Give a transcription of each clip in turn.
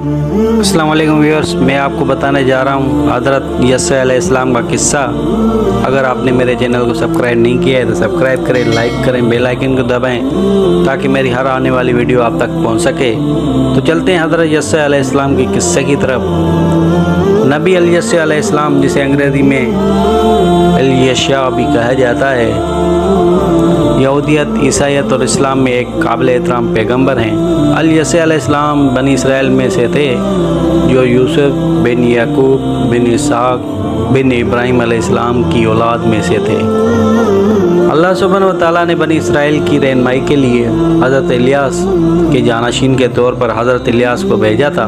अस्सलाम वालेकुम व्यूअर्स, मैं आपको बताने जा रहा हूँ हज़रत यस्सा अलैहिस्सलाम का किस्सा। अगर आपने मेरे चैनल को सब्सक्राइब नहीं किया है तो सब्सक्राइब करें, लाइक करें, बेल आइकन को दबाएं ताकि मेरी हर आने वाली वीडियो आप तक पहुँच सके। तो चलते हैं हज़रत यस्सा अलैहिस्सलाम के किस्से की तरफ। नबी यस्सा अलैहिस्सलाम, जिसे अंग्रेज़ी में यस्सा भी कहा जाता है, यहूदियत, ईसाईयत और इस्लाम में एक काबिल एहतराम पैगम्बर हैं। यस्सा अलैहिस्सलाम बनी इसराइल में से थे, जो यूसुफ बिन याकूब बिन इसहाक बिन इब्राहिम अलैहिस्सलाम की औलाद में से थे। अल्लाह सुब्हानहू व तआला ने बनी इसराइल की रहनुमाई के लिए हज़रत इलियास के जानशीन के तौर पर हज़रत इलियास को भेजा था।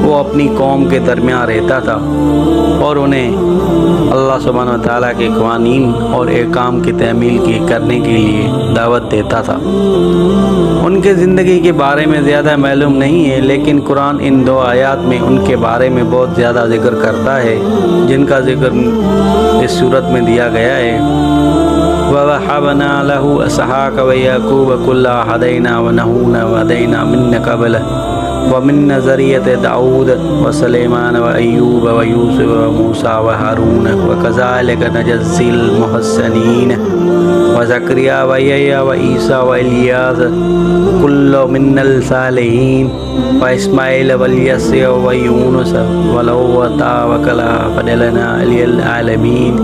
वो अपनी कौम के दरमियान रहता था और उन्हें अल्लाह सुब्हानहू व तआला के क़वानीन और अहकाम की तामील करने के लिए दावत देता था। उनके ज़िंदगी के बारे में ज़्यादा मालूम नहीं है, लेकिन कुरान इन दो आयात में उनके बारे में बहुत ज़्यादा ज़िक्र करता है, जिनका ज़िक्र इस सूरत में दिया गया है। ववहबना लहू इसहाक व याकूब कुल्ला हदैना व नहूना व हदैना मिन क़ब्ल व मिन ज़रियत दाऊद व सलेमान व अय्यूब व यूसुफ व मूसा व हारून व कज़ालिक नजज़िल मुहस्सिनीन व ज़करिया व यहया व ईसा व इलियास कुल्लु मिनल सालिहीन व इस्माईल व यस्या व यूनुस व लौता व कला फदलना अलिल आलमीन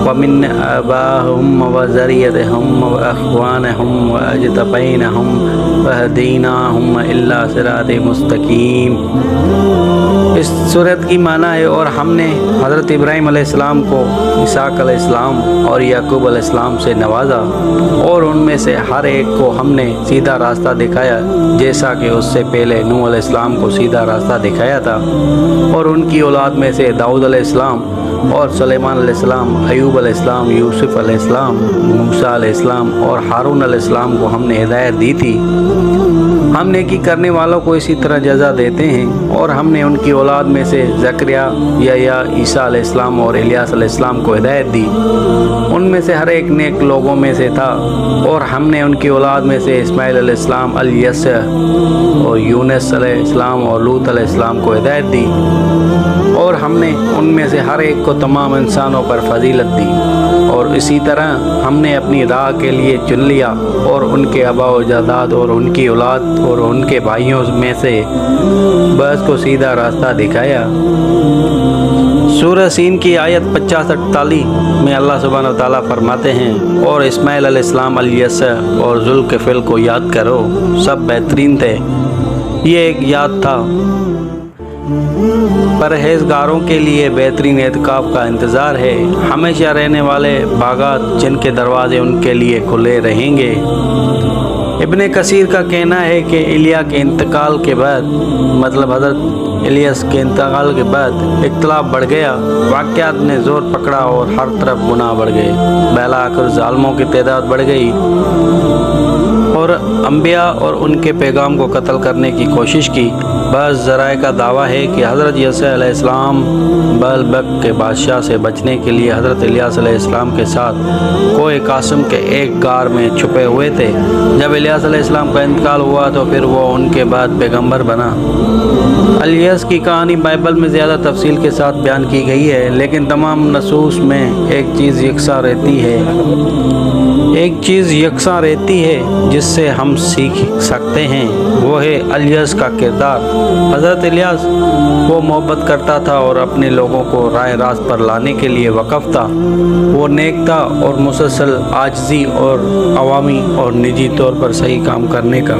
व मिन आबाहुम व ज़रियतहुम व अख़वानहुम व अजतबैनहुम व हदैनाहुम इल्ला सिराते मुस्तकीम। इस सूरत की माना है, और हमने हज़रत इब्राहीम अलैहिस्सलाम को इसहाक अलैहिस्सलाम और याकूब अलैहिस्सलाम से नवाजा, और उनमें से हर एक को हमने सीधा रास्ता दिखाया, जैसा कि उससे पहले नूह अलैहिस्सलाम को सीधा रास्ता दिखाया था। और उनकी औलाद में से दाऊद अलैहिस्सलाम और सुलेमान अलैहिस्सलाम, अय्यूब अलैहिस्सलाम, यूसुफ अलैहिस्सलाम, मूसा अलैहिस्सलाम और हारून अलैहिस्सलाम को हमने हिदायत दी थी। हम नेकी करने वालों को इसी तरह जज़ा देते हैं, और हमने उनकी औलाद में से ज़करिया, यहया, ईसा अलैहिस्सलाम और इलियास अलैहिस्सलाम को हिदायत दी। उनमें से हर एक नेक लोगों में से था। और हमने उनकी औलाद में से इस्माईल अलैहिस्सलाम, अल-यस्सा और यूनुस अलैहिस्सलाम और लूत अलैहिस्सलाम को हिदायत दी। और हमने उनमें से हर एक को तमाम इंसानों पर फजीलत दी। और इसी तरह हमने अपनी राह के लिए चुन लिया, और उनके आबा व अजदाद और उनकी औलाद और उनके भाइयों में से बस को सीधा रास्ता दिखाया। सूरह सीन की आयत 50-48 में अल्लाह सुब्हानहू व तआला फरमाते हैं, और इस्माईल अलैहिस्सलाम, अल-यस्सा और ज़ुल्किफ़ल को याद करो, सब बेहतरीन थे। ये एक याद था। परहेज़गारों के लिए बेहतरीन एतकाफ़ का इंतज़ार है, हमेशा रहने वाले बागात जिनके दरवाज़े उनके लिए खुले रहेंगे। इब्ने कसीर का कहना है कि इलिया के इंतकाल के बाद, मतलब हज़रत इलियास के इंतकाल के बाद इख्तिलाफ बढ़ गया, वाक़यात ने ज़ोर पकड़ा और हर तरफ गुनाह बढ़ गए। बहला आकर ज़ालिमों की तादाद बढ़ गई और अंबिया और उनके पैगाम को कत्ल करने की कोशिश की। बस ज़राए का दावा है कि हज़रत यस्सा अलैहिस्सलाम बलबक के बादशाह से बचने के लिए हज़रत इलियास अलैहिस्सलाम के साथ कोए कासिम के एक गार में छुपे हुए थे। जब इलियास अलैहिस्सलाम का इंतकाल हुआ तो फिर वो उनके बाद पैगम्बर बना। इलियास की कहानी बाइबल में ज़्यादा तफसील के साथ बयान की गई है, लेकिन तमाम नसूस में एक चीज़ यकसा रहती है जिससे हम सीख सकते हैं, वो है इलियास का किरदार। हज़रत इलियास वो मोहब्बत करता था और अपने लोगों को राह रास्त पर लाने के लिए वक़फ़ था। वो नेक था और मुसलसल आजिज़ी और अवामी और निजी तौर पर सही काम करने का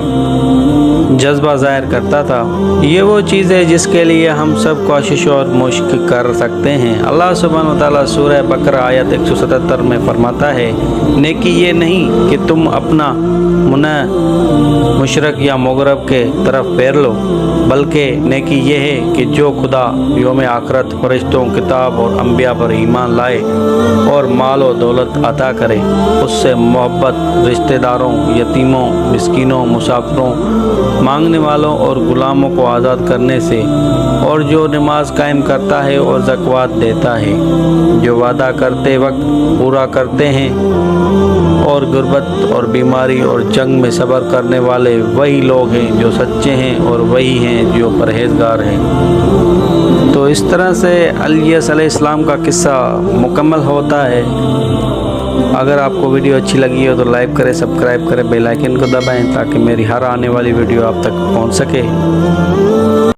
जज्बा ज़ाहिर करता था। ये वो चीज़ है जिसके लिए हम सब कोशिश और मुश्क कर सकते हैं। अल्लाह सुब्हानहू व तआला सूरह बकरा आयत 177 में फरमाता है, नेकी ये नहीं कि तुम अपना मुनह मुशरक या मुग़रब के तरफ फेर लो, बल्कि नेकी ये है कि जो खुदा, यौम आखरत, फरिश्तों, किताब और अंबिया पर ईमान लाए और माल और दौलत अता करे, उससे मोहब्बत, रिश्तेदारों, यतीमों, मिस्कीनों, मुसाफिरों, मांगने वालों और ग़ुलामों को आज़ाद करने से, और जो नमाज कायम करता है और ज़कात देता है, जो वादा करते वक्त पूरा करते हैं اور غربت اور بیماری اور جنگ میں صبر کرنے والے وہی لوگ ہیں جو سچے ہیں اور وہی ہیں جو پرہیزگار ہیں۔ تو اس طرح سے الیاس علیہ السلام کا قصہ مکمل ہوتا ہے۔ اگر آپ کو ویڈیو اچھی لگی ہو تو لائک کریں، سبسکرائب کریں، بیل آئیکن کو دبائیں تاکہ میری ہر آنے والی ویڈیو آپ تک پہنچ سکے۔